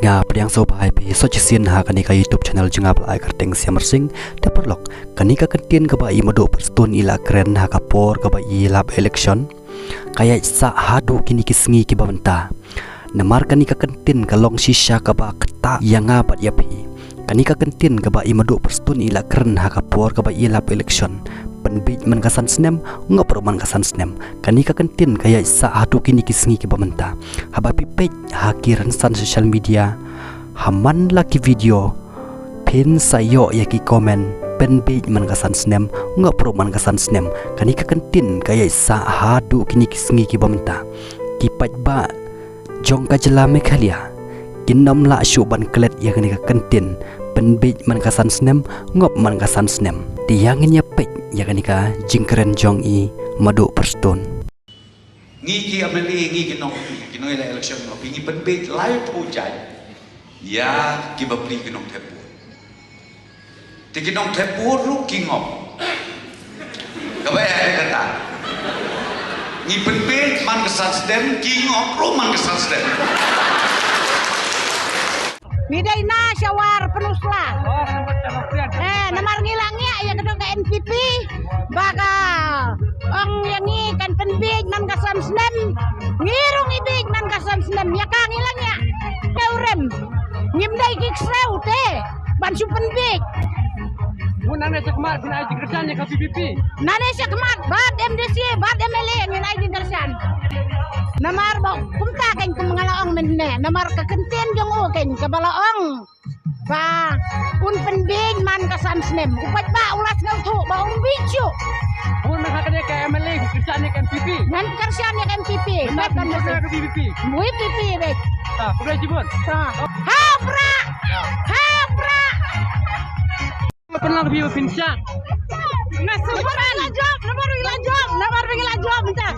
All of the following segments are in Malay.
nga priang so pai pi so chisin ha kani ka YouTube channel jengap lai karteng siamersing deperlok kani ka kentin ka bai madu perstun ila keren ha kapor ka bai lab election kaya sa hadu kini kisngi ki babenta namar kani ka kentin ka long shisha ka ba kata yang ngabat yapi kani ka kentin ka bai madu perstun ila keren ha kapor ka bai lab election penbij man kasan snem ngop man kasan snem kani ka kentin kaya sa hadu kini kisngi ki babenta habapi page hakiran san social media haman laki video pin sayo ya ki komen penbij man kasan snem ngop man kasan snem kani ka kentin kaya sa hadu kini kisngi ki babenta kipat ba jong ka jelame khalia kinom la syuban klet ya kani ka kentin penbij man kasan snem ngop man kasan snem tiangin ya pej ya kanika jingkeren jong i madu perstun ngi ki ameli ngi ki no ila election no pingi penbej lai pujai ya ki bapli ki nong tepu ti ki nong tepu ru ki ngop kabaya kata ngi penbej man kesan stem ki ngop ru man kesan stem Midai na syawar penusla. Namar ngilangnya ya kedua ke NPP. Baga ong yang ni kan penbij man kasan snem. Ngirung ibig man kasan snem ya ka ngilangnya. Keurem. Ngimdai kiksreu te. Bansu penbij. Nane sekmat bin aji kerjanya ke PPP. Nane sekmat bad MDC bad MLA ngin aji kerjan. Namar ba kumta kan kumangalaong menne. Namar kakentin jong o kan kabalaong. Ba un penbij man kasan snem. Upat ba ulas ngautu ba umbicu. Mun nakakanya ke MLA kerjanya ke MPP. Nan kerjanya ke MPP. Kan ke PPP. Mui PP bet. Ah, sudah jibun. Hapra. Hapra. Pernah lebih pinsak. Namar bingila job minta.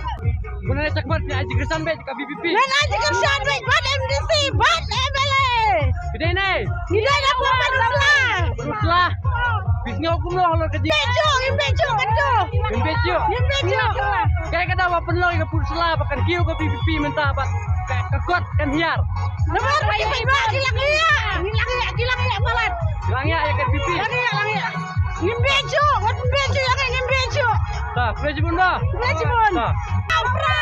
Nane sekmat bin aji kerjanya ke PPP. Nan aji kerjaan bet bad MDC bad MLA. Gede nih. Tidak ada apa lah. Teruslah. Bisnya aku mau kalau kerja. Imbejo betul. Imbejo. Imbejo. Kayak kata apa perlu ke pusla bahkan kiu ke PPP minta apa kayak kekot kan hiar. Namar bingila kilang malat. Hilangnya ya ke PPP. Langnya. Imbejo, wat imbejo ya kan imbejo. Dah, sudah jibun dah. Sudah jibun. Hapra.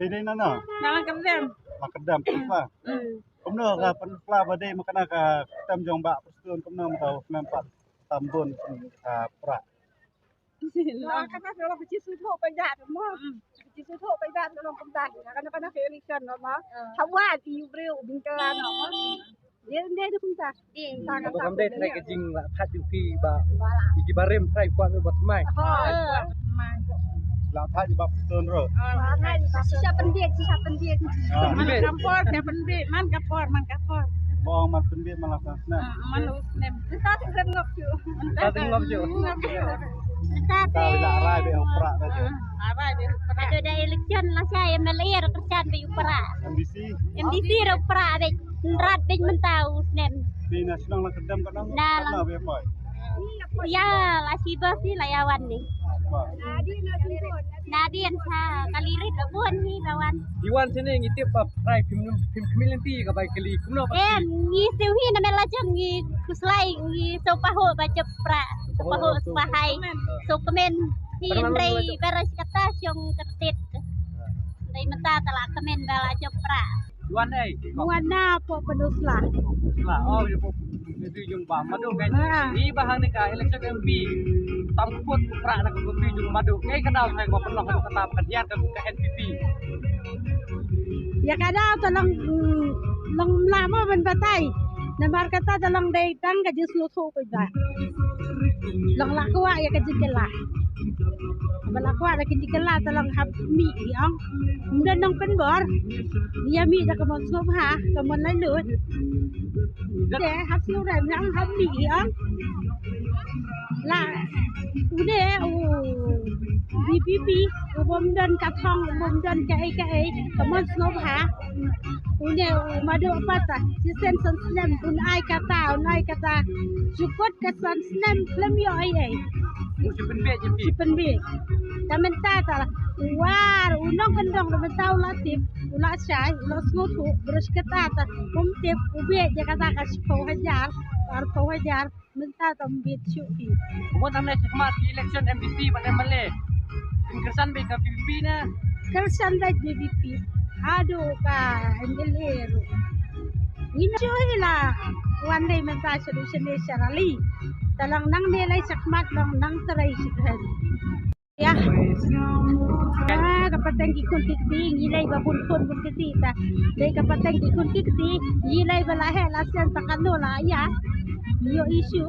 Ini nana, Jangan kerem. makadam pusla. Kumno ka pusla bade makana ka tam jong ba pustun kumno mataw nampat tambun pra. Kata kalau beci susu pajak semua. Beci susu pajak dalam pemerintah. Karena election nama. Hawa di Ubreu bingkaran nama. Dia ada pemerintah. Apa kamu deh try kejing lah kat yuki ba igi barem try kuat buat mai. La tha di ba pustun ro. Sisa pendiek. Man kapor. Bong mat pendit malasan sna. Kita tidak ngopju. Tak tengok je. Ta la rai be pra ba. Ada ada election lah saya melihat kerjaan di upara. MDC MDC upara dek rat dek mentau nem. di nasional la kadam kadam. Nah, Na be pai. Ya lah si sih layawan nih. Nadian sa kalirit abun ni lawan. Iwan sini ngitip apa try film community ka baik kali kumno apa. Ngi siwi na melajan ngi kuslai ngi sopaho baca pra sopaho spahai so kemen hindrei beres kata syong ketit. Dari mata telah kemen bala jopra. Iwan ai. Wana po penusla. Lah oh itu yung ba madu kan. Di bahan ni ka election MP tamput pra nak kopi yung madu. Kay kadal saya ko pernah kata kerja ke NPP. Ya kadang tolong lama berbatai. Namar kata tolong datang ke jesu tu pada. Long lakwa ya ke jikela. Balakwa ada jikela tolong hab mi yang. Dan nong penbor. Dia mi dah kemon sop ha, kemon lain lut. Dia hab sop dah yang hab mi yang. Lah, udah BPP, bom dan katong, bom dan kai, kemon sop ha. Udah madu apa tak? Sisen snem, unai kata, cukup kesan snem, lem yo ai. Si penbet je pi. Si penbet. Tamen ta War, unang kendong naman tao latip, ula siya, ula ngutu, terus ketata, kumtip, ubi, dia katakan sepuluh hajar, minta tombit syuki. Buat amne sekemat election MVP pada Malay. Kesan be ka PPP na. Kersan dah JBP, aduh ka, engelero. Ini syuhi lah, one day minta solution ni syarali. Talang nang nilai sakmat lang nang terai sikhan. Ya. Kapatang kikun kikti, ngilay babun pun kikti ta. Dai kapatang kikun kikti, ngilay balahe lasan takano la ya. Yo issue.